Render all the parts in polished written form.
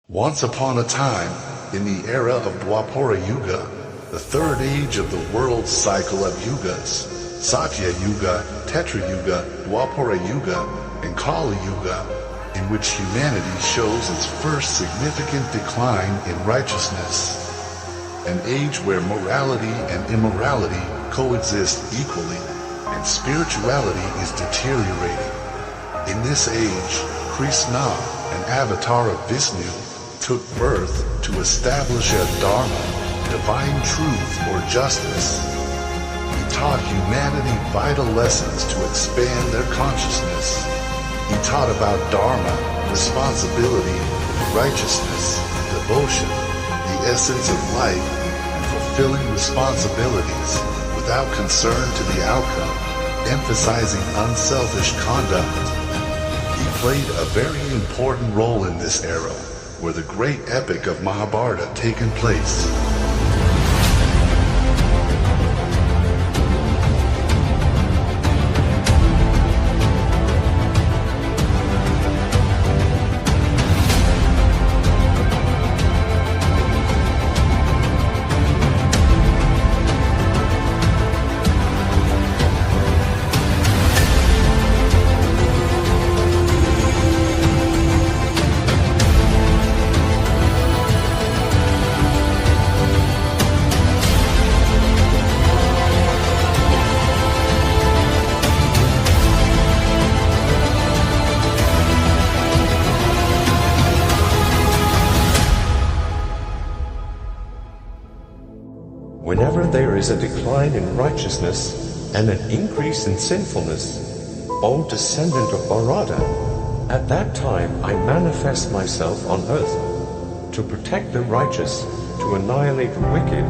Once upon a time, in the era of Dwapara Yuga, the third age of the world's cycle of yugas, Satya Yuga, Tetra Yuga, Dwapara Yuga, and Kali Yuga, in which humanity shows its first significant decline in righteousness. An age where morality and immorality coexist equally, and spirituality is deteriorating. In this age, Krishna, an avatar of Vishnu, took birth to establish a dharma, divine truth or justice. He taught humanity vital lessons to expand their consciousness. He taught about dharma, responsibility, righteousness, devotion, the essence of life, and fulfilling responsibilities without concern to the outcome, emphasizing unselfish conduct. He played a very important role in this era, where the great epic of Mahabharata taken place. Whenever there is a decline in righteousness and an increase in sinfulness, O descendant of Bharata, at that time I manifest myself on earth to protect the righteous, to annihilate the wicked,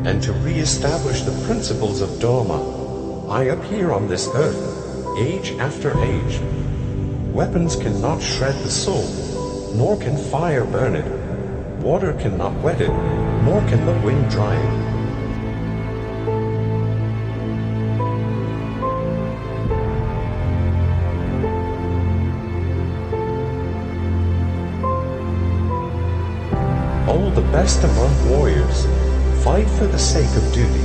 and to re-establish the principles of Dharma. I appear on this earth, age after age. Weapons cannot shred the soul, nor can fire burn it. Water cannot wet it, nor can the wind dry it. All the best among warriors fight for the sake of duty,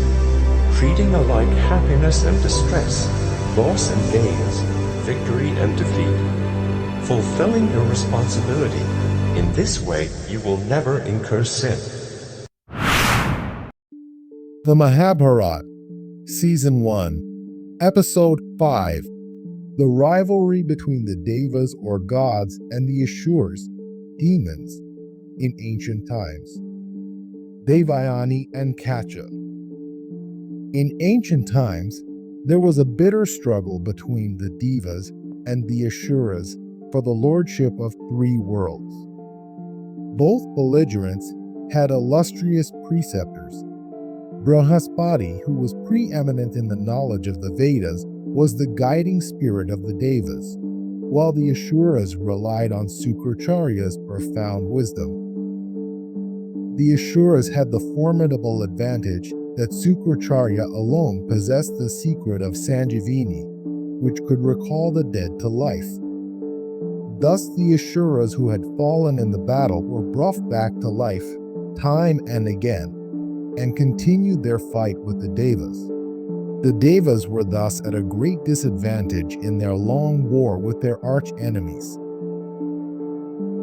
treating alike happiness and distress, loss and gains, victory and defeat, fulfilling your responsibility. In this way, you will never incur sin. The Mahabharata, Season 1, Episode 5, The Rivalry between the Devas or gods and the Asuras, demons, in ancient times. Devayani and Kacha. In ancient times, there was a bitter struggle between the Devas and the Ashuras for the lordship of 3 worlds. Both belligerents had illustrious preceptors. BRIHASPATI, who was preeminent in the knowledge of the Vedas, was the guiding spirit of the Devas, while the Asuras relied on SUKRACHARYA's profound wisdom. The Ashuras had the formidable advantage that SUKRACHARYA alone possessed the secret of Sanjivini, which could recall the dead to life. Thus the Ashuras who had fallen in the battle were brought back to life time and again, and continued their fight with the Devas. The Devas were thus at a great disadvantage in their long war with their arch-enemies.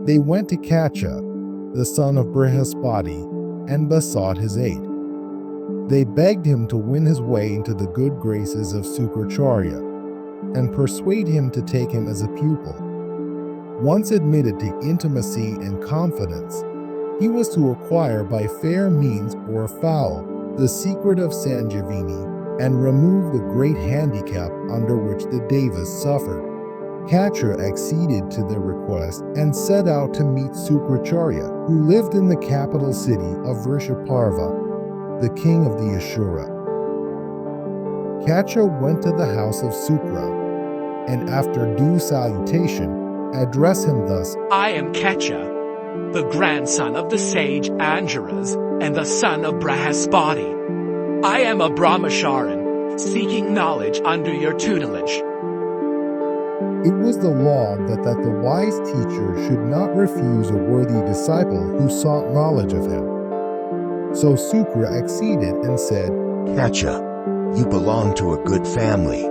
They went to Kacha, the son of BRIHASPATI, and besought his aid. They begged him to win his way into the good graces of SUKRACHARYA, and persuade him to take him as a pupil. Once admitted to intimacy and confidence, he was to acquire by fair means or foul the secret of Sanjivini and remove the great handicap under which the Devas suffered. Kacha acceded to their request and set out to meet SUKRACHARYA, who lived in the capital city of Vrishaparva, the king of the Ashura. Kacha went to the house of Sukra, and after due salutation, addressed him thus: I am Kacha, the grandson of the sage Ashuras and the son of BRIHASPATI. I am a brahmacharin, seeking knowledge under your tutelage. It was the law that the wise teacher should not refuse a worthy disciple who sought knowledge of him. So Sukra acceded and said, Kacha, you belong to a good family.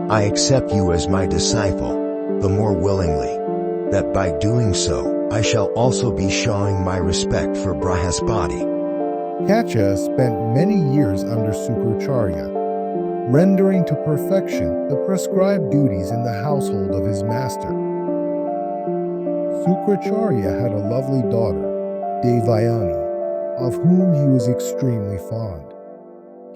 I accept you as my disciple, the more willingly, that by doing so, I shall also be showing my respect for BRIHASPATI. Kacha spent many years under SUKRACHARYA, rendering to perfection the prescribed duties in the household of his master. SUKRACHARYA had a lovely daughter, Devayani, of whom he was extremely fond.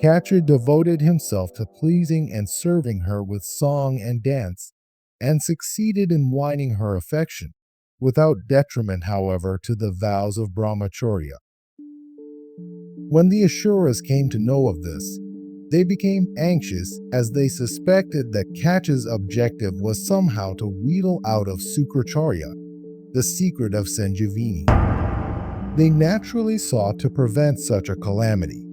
Kacha devoted himself to pleasing and serving her with song and dance, and succeeded in winning her affection, without detriment, however, to the vows of brahmacharya. When the Ashuras came to know of this, they became anxious as they suspected that Kacha's objective was somehow to wheedle out of SUKRACHARYA the secret of Sanjivini. They naturally sought to prevent such a calamity.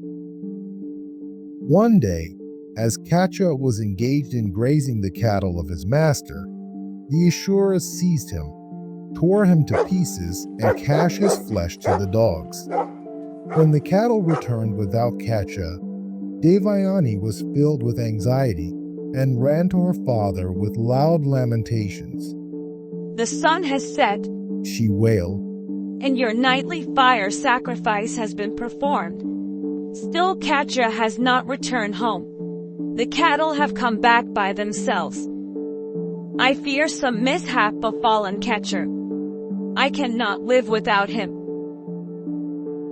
One day, as Kacha was engaged in grazing the cattle of his master, the Ashuras seized him, tore him to pieces, and cast his flesh to the dogs. When the cattle returned without Kacha, Devayani was filled with anxiety and ran to her father with loud lamentations. The sun has set, She wailed. and your nightly fire sacrifice has been performed. Still Kacha has not returned home. The cattle have come back by themselves. I fear some mishap befallen Kacha. I cannot live without him.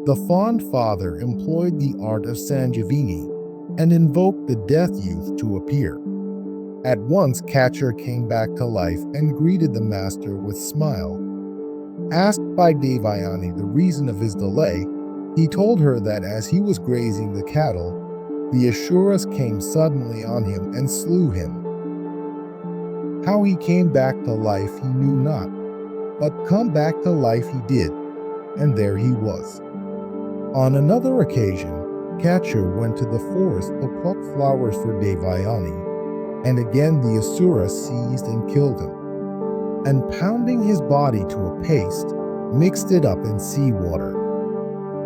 The fond father employed the art of Sanjivini and invoked the death youth to appear. At once Kacha came back to life and greeted the master with smile. Asked by Devayani the reason of his delay, he told her that as he was grazing the cattle, the Ashuras came suddenly on him and slew him. How he came back to life he knew not, but come back to life he did, and there he was. On another occasion, Kacha went to the forest to pluck flowers for Devayani, and again the Asuras seized and killed him, and pounding his body to a paste, mixed it up in seawater.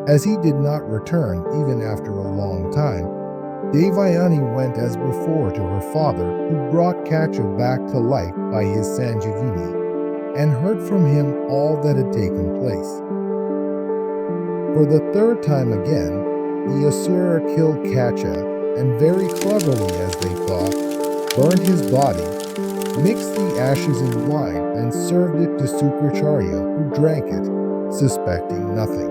As he did not return even after a long time, Devayani went as before to her father, who brought Kacha back to life by his Sanjivini, and heard from him all that had taken place. For the third time again, the Asura killed Kacha, and very cleverly, as they thought, burned his body, mixed the ashes in wine, and served it to SUKRACHARYA, who drank it, suspecting nothing.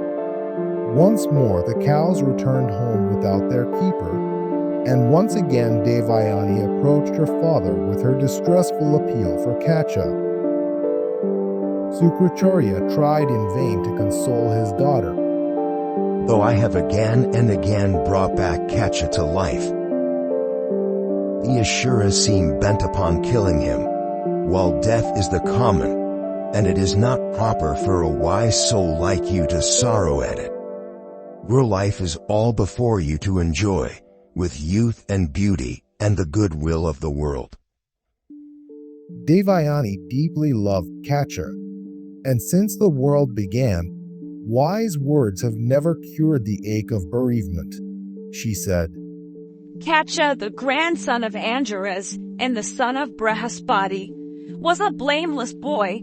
Once more the cows returned home without their keeper, and once again Devayani approached her father with her distressful appeal for Kacha. SUKRACHARYA tried in vain to console his daughter. Though I have again and again brought back Kacha to life, the Ashuras seem bent upon killing him, while death is the common, and it is not proper for a wise soul like you to sorrow at it. Your life is all before you to enjoy, with youth and beauty and the goodwill of the world. Devayani deeply loved Kacha, and since the world began, wise words have never cured the ache of bereavement. She said, Kacha, the grandson of Ashuras and the son of BRIHASPATI, was a blameless boy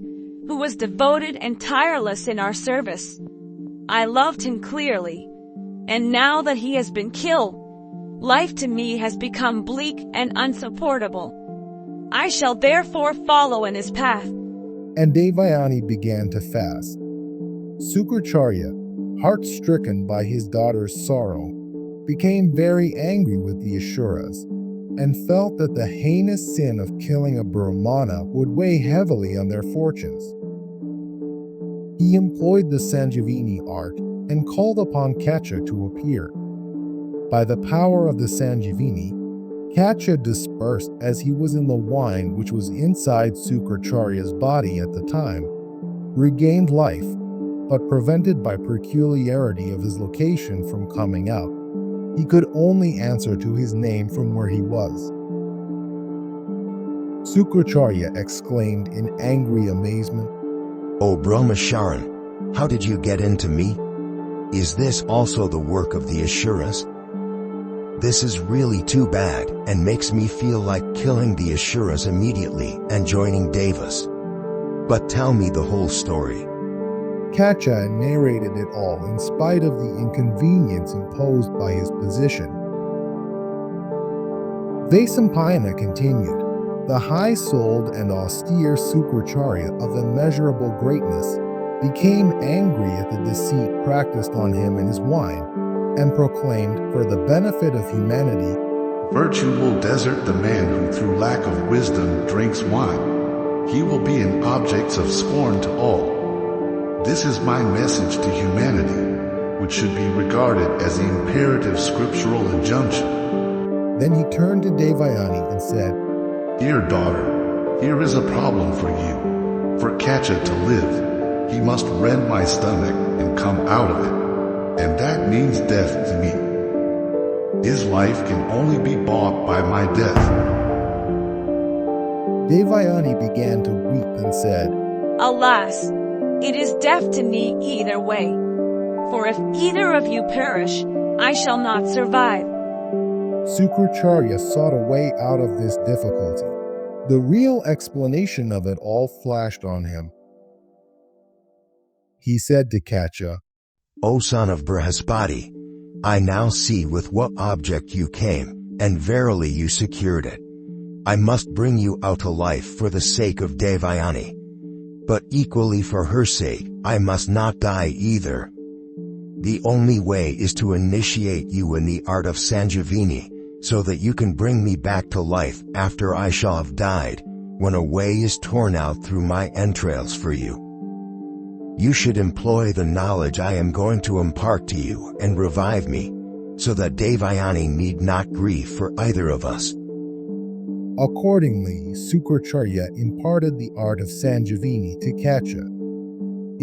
who was devoted and tireless in our service. I loved him clearly, and now that he has been killed, life to me has become bleak and unsupportable. I shall therefore follow in his path. And Devayani began to fast. SUKRACHARYA, heart-stricken by his daughter's sorrow, became very angry with the Ashuras, and felt that the heinous sin of killing a Brahmana would weigh heavily on their fortunes. He employed the Sanjivini art and called upon Kacha to appear. By the power of the Sanjivini, Kacha dispersed as he was in the wine which was inside SUKRACHARYA's body at the time, regained life, but prevented by peculiarity of his location from coming out. He could only answer to his name from where he was. SUKRACHARYA exclaimed in angry amazement, O Brahmasharan, how did you get into me? Is this also the work of the Asuras? This is really too bad and makes me feel like killing the Ashuras immediately and joining Devas. But tell me the whole story. Kacha narrated it all in spite of the inconvenience imposed by his position. Vesampayana continued, the high-souled and austere SUKRACHARYA of immeasurable greatness became angry at the deceit practiced on him in his wine, and proclaimed for the benefit of humanity, Virtue will desert the man who through lack of wisdom drinks wine. He will be an object of scorn to all. This is my message to humanity, which should be regarded as the imperative scriptural injunction. Then he turned to Devayani and said, Dear daughter, here is a problem for you. For Kacha to live, he must rend my stomach and come out of it, and that means death to me. His life can only be bought by my death. Devayani began to weep and said, Alas, it is death to me either way. For if either of you perish, I shall not survive. SUKRACHARYA sought a way out of this difficulty. The real explanation of it all flashed on him. He said to Kacha, O son of BRIHASPATI, I now see with what object you came, and verily you secured it. I must bring you out to life for the sake of Devayani. But equally for her sake, I must not die either. The only way is to initiate you in the art of Sanjivini, so that you can bring me back to life after I shall have died, when a way is torn out through my entrails for you. You should employ the knowledge I am going to impart to you and revive me, so that Devayani need not grieve for either of us. Accordingly, SUKRACHARYA imparted the art of Sanjivini to Kacha.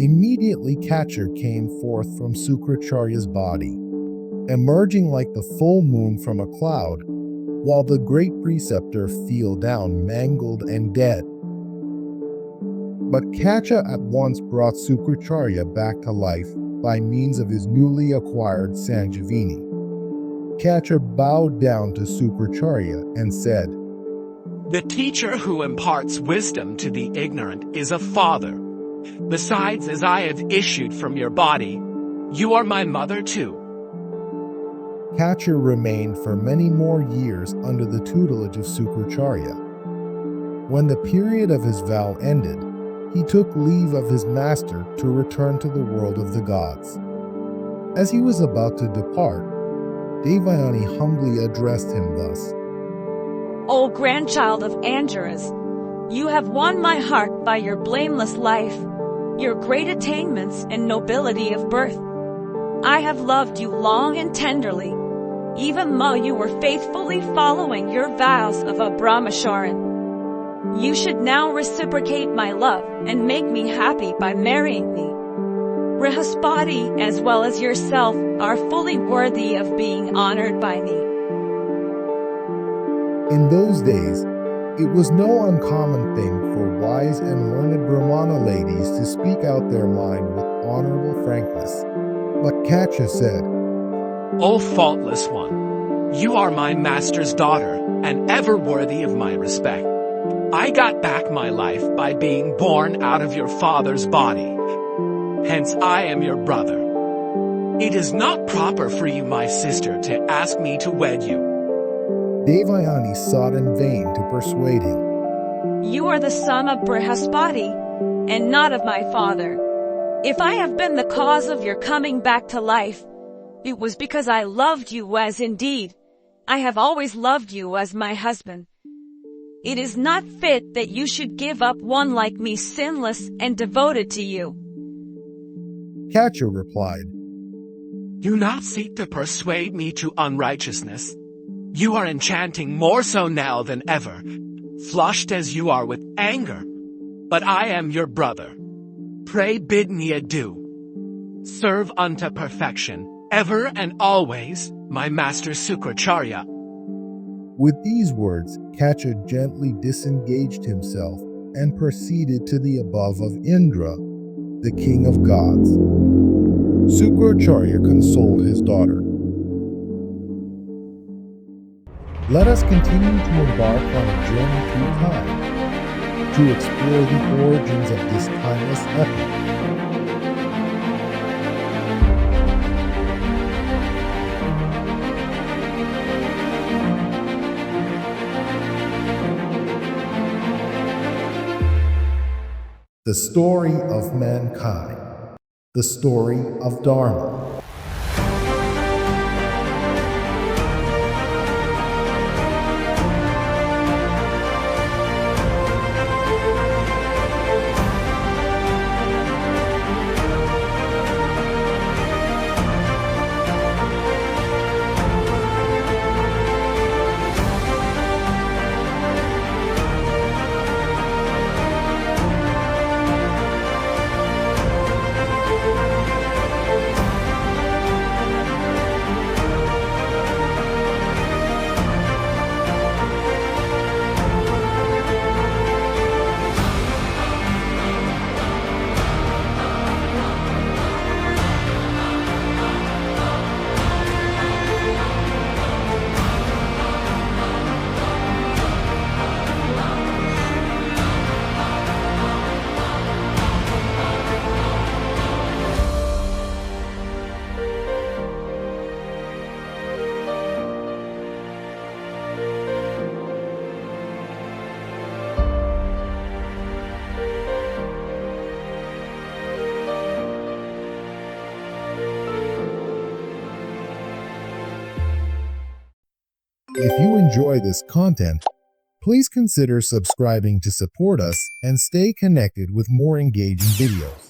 Immediately Kacha came forth from SUKRACHARYA's body, emerging like the full moon from a cloud, while the great preceptor fell down mangled and dead. But Kacha at once brought SUKRACHARYA back to life by means of his newly acquired Sanjivini. Kacha bowed down to SUKRACHARYA and said, The teacher who imparts wisdom to the ignorant is a father. Besides, as I have issued from your body, you are my mother too. Kacha remained for many more years under the tutelage of SUKRACHARYA. When the period of his vow ended, he took leave of his master to return to the world of the gods. As he was about to depart, Devayani humbly addressed him thus, O grandchild of Asuras, you have won my heart by your blameless life, your great attainments and nobility of birth. I have loved you long and tenderly, even though you were faithfully following your vows of a Brahmasharan. You should now reciprocate my love and make me happy by marrying me. BRIHASPATI, as well as yourself, are fully worthy of being honored by me. In those days, it was no uncommon thing for wise and learned Brahmana ladies to speak out their mind with honorable frankness. But Kacha said, O faultless one, you are my master's daughter, and ever worthy of my respect. I got back my life by being born out of your father's body. Hence I am your brother. It is not proper for you, my sister, to ask me to wed you. Devayani sought in vain to persuade him. You are the son of BRIHASPATI, and not of my father. If I have been the cause of your coming back to life, it was because I loved you as indeed I have always loved you as my husband. It is not fit that you should give up one like me, sinless and devoted to you. Kacha replied, Do not seek to persuade me to unrighteousness. You are enchanting more so now than ever, flushed as you are with anger. But I am your brother. Pray bid me adieu. Serve unto perfection, ever and always, my master SUKRACHARYA. With these words, Kacha gently disengaged himself and proceeded to the above of Indra, the king of gods. SUKRACHARYA consoled his daughter. Let us continue to embark on a journey through time to explore the origins of this timeless epic. The story of mankind. The story of Dharma. If you enjoy this content, please consider subscribing to support us and stay connected with more engaging videos.